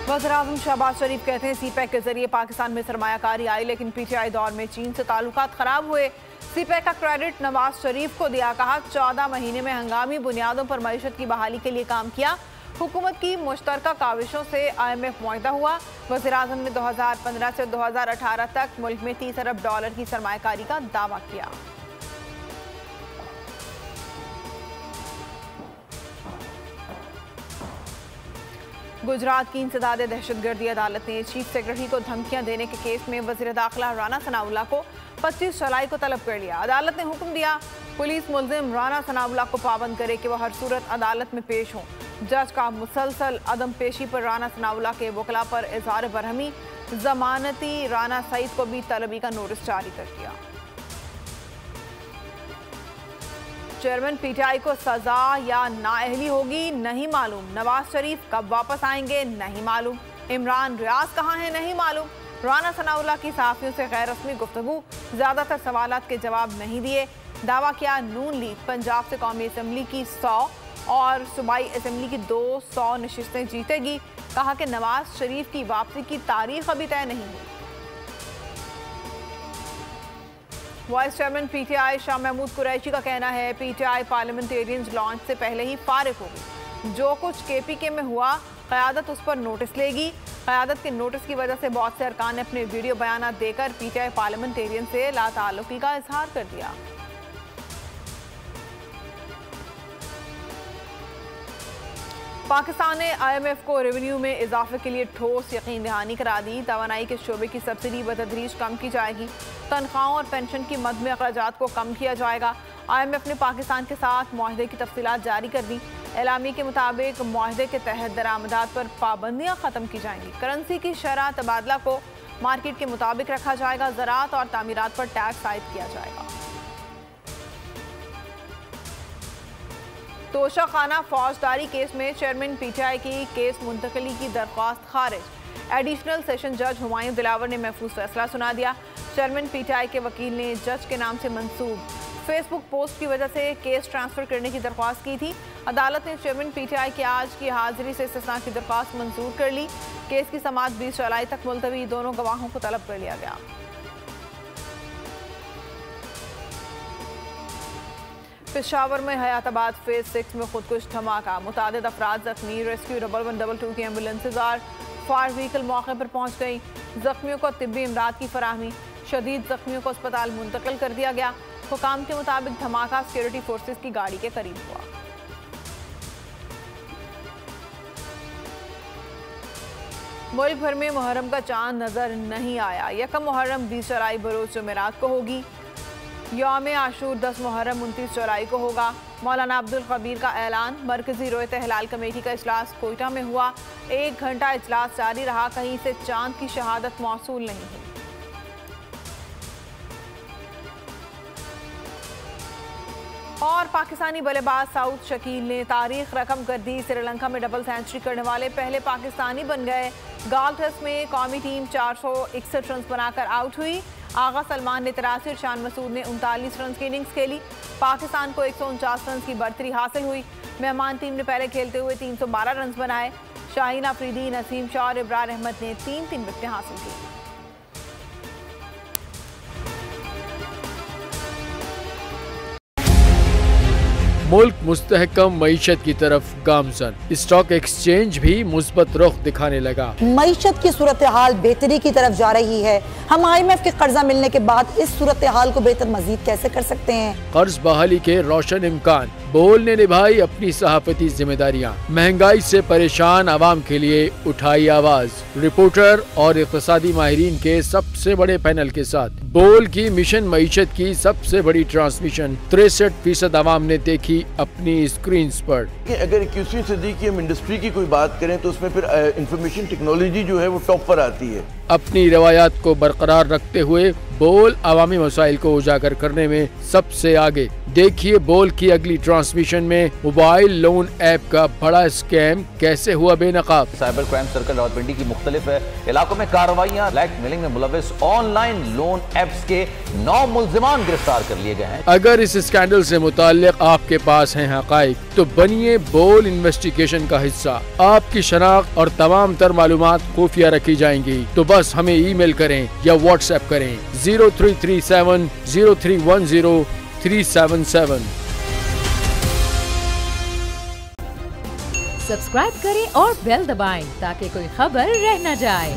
वज़ीर-ए-आज़म शहबाज शरीफ कहते हैं सीपैक के जरिए पाकिस्तान में सरमायाकारी आई, लेकिन पीटीआई दौर में चीन से ताल्लुकात खराब हुए। सीपैक का क्रेडिट नवाज शरीफ को दिया, कहा 14 महीने में हंगामी बुनियादों पर मईशत की बहाली के लिए काम किया। हुकूमत की मुश्तरका काविशों से IMF मुआहदा हुआ। वज़ीर-ए-आज़म ने 2015 से 2018 तक मुल्क में 30 अरब डॉलर की सरमायाकारी का दावा किया। गुजरात की इंसदाद दहशतगर्दी अदालत ने चीफ सेक्रेटरी को धमकियां देने के केस में वज़ीर दाखिला राना सनाउल्लाह को 25 जुलाई को तलब कर लिया। अदालत ने हुक्म दिया पुलिस मुल्जिम राना सनाउल्लाह को पाबंद करे कि वह हर सूरत अदालत में पेश हों। जज का मुसलसल अदम पेशी पर राना सनाउल्लाह के वकला पर इजहार बरहमी, जमानती राना सईद को भी तलबी का नोटिस जारी कर दिया। चेयरमैन पीटीआई को सजा या नाअहली होगी नहीं मालूम। नवाज शरीफ कब वापस आएंगे नहीं मालूम। इमरान रियाज कहाँ है नहीं मालूम। राना सनाउल्लाह की सहाफियों से गैर रस्मी गुफ्तगू, ज्यादातर सवालात के जवाब नहीं दिए। दावा किया नून लीग पंजाब से कौमी असम्बली की 100 और सूबाई असम्बली की 200 नशिस्तें जीतेगी। कहा कि नवाज शरीफ की वापसी की तारीख अभी तय नहीं हुई। Vice chairman PTI Shah Mahmood Qureshi का कहना है पीटीआई पार्लियामेंटेरियंस लॉन्च से पहले ही फारिग होगी। जो कुछ केपीके में हुआ क़यादत उस पर नोटिस लेगी। क़यादत के नोटिस की वजह से बहुत से अरकान ने अपने वीडियो बयान देकर पीटीआई पार्लियामेंटेरियन से लाताल्लुकी का इजहार कर दिया। पाकिस्तान ने IMF को रेवेन्यू में इजाफे के लिए ठोस यकीन दहानी करा दी। तवानाई के शोबे की सब्सिडी बतदरीज कम की जाएगी। तनख्वाहों और पेंशन की मद में अखराजात को कम किया जाएगा। IMF ने पाकिस्तान के साथ मुआहदे की तफसीलात जारी कर दी। एलामी के मुताबिक मुआहदे के तहत दरामदात पर पाबंदियाँ ख़त्म की जाएंगी। करेंसी की शरह तबादला को मार्केट के मुताबिक रखा जाएगा। ज़राअत और तामीरात पर टैक्स आयद किया जाएगा। तोशा खाना फौजदारी केस में चेयरमैन पीटीआई की केस मुंतकली की दरख्वास्त खारिज। एडिशनल सेशन जज हुमायूं दिलावर ने महफूज फैसला सुना दिया। चेयरमैन पीटीआई के वकील ने जज के नाम से मंसूब फेसबुक पोस्ट की वजह से केस ट्रांसफर करने की दरख्वास्त की थी। अदालत ने चेयरमैन पीटीआई की आज की हाजिरी से इस्तिस्ना की दरख्वास्त मंजूर कर ली। केस की समाअत 20 जुलाई तक मुलतवी, दोनों गवाहों को तलब कर लिया गया। पेशावर में हयाताबाद फेज 6 में खुदकुश धमाका, मुतादिद अफराद जख्मी। रेस्क्यू 1112 की एम्बुलेंसेज और फायर व्हीकल मौके पर पहुंच गई। जख्मियों को तिब्बी इमदाद की फराहमी, शदीद जख्मियों को अस्पताल मुंतकिल कर दिया गया। हुकाम के मुताबिक धमाका सिक्योरिटी फोर्सेज की गाड़ी के करीब हुआ। मुल्क भर में मुहर्रम का चांद नजर नहीं आया। यकम मुहर्रम 20 जुलाई बरोज जुमेरात को होगी। यौम आशूर 10 मुहर्रम 29 जुलाई को होगा। मौलाना अब्दुल कबीर का ऐलान। मरकजी रोयत हिलाल कमेटी का इजलास कोयटा में हुआ। 1 घंटा इजलास जारी रहा। कहीं से चांद की शहादत मौसूल नहीं हुई। और पाकिस्तानी बल्लेबाज साउथ शकील ने तारीख रकम कर दी। श्रीलंका में डबल सेंचुरी करने वाले पहले पाकिस्तानी बन गए। गाल टेस्ट में कौमी टीम 461 रन बनाकर आउट हुई। आगा सलमान ने 83 और शान मसूद ने 39 रन की इनिंग्स खेली। पाकिस्तान को 149 रन की बढ़तरी हासिल हुई। मेहमान टीम ने पहले खेलते हुए 312 रन बनाए। शाहीन अफरीदी, नसीम शाह और इब्रार अहमद ने 3-3 विकेटें हासिल की। मुल्क मुस्तहकम मईशत की तरफ गामजन। स्टॉक एक्सचेंज भी मुस्बत रुख दिखाने लगा। मईशत की सूरत हाल बेहतरी की तरफ जा रही है। हम IMF के कर्जा मिलने के बाद इस सूरत हाल को बेहतर मजीद कैसे कर सकते हैं। कर्ज बहाली के रोशन इम्कान। बोल ने निभाई अपनी सहाफती जिम्मेदारियाँ। महंगाई से परेशान आवाम के लिए उठाई आवाज। रिपोर्टर और इक़्तिसादी माहिरीन के सबसे बड़े पैनल के साथ बोल की मिशन मईशत की सबसे बड़ी ट्रांसमिशन 63% आवाम ने देखी अपनी स्क्रीन पर। अगर 21वीं सदी की हम इंडस्ट्री की कोई बात करें तो उसमें फिर इंफॉर्मेशन टेक्नोलॉजी जो है वो टॉप पर आती है। अपनी रवायात को बरकरार रखते हुए बोल अवामी मसाइल को उजागर करने में सबसे आगे। देखिए बोल की अगली ट्रांसमिशन में मोबाइल लोन ऐप का बड़ा स्कैम कैसे हुआ बेनकाब। साइबर क्राइम सर्कल रावलपिंडी की मुख्तलिफ इलाकों में कार्रवाइयां, ब्लैकमेलिंग में मुलविस ऑनलाइन लोन ऐप्स के 9 मुल्जिमान गिरफ्तार कर लिए गए हैं। अगर इस स्कैंडल से मुताल्लिक आपके पास हैं हकाइक तो बनिए बोल इन्वेस्टिगेशन का हिस्सा। आपकी शनाख्त और तमाम तर मालूमात खुफिया रखी जाएंगी, तो बस हमें ईमेल करें या व्हाट्सएप करें 0337 0310 377। सब्सक्राइब करें और बेल दबाएं ताकि कोई खबर रह न जाए।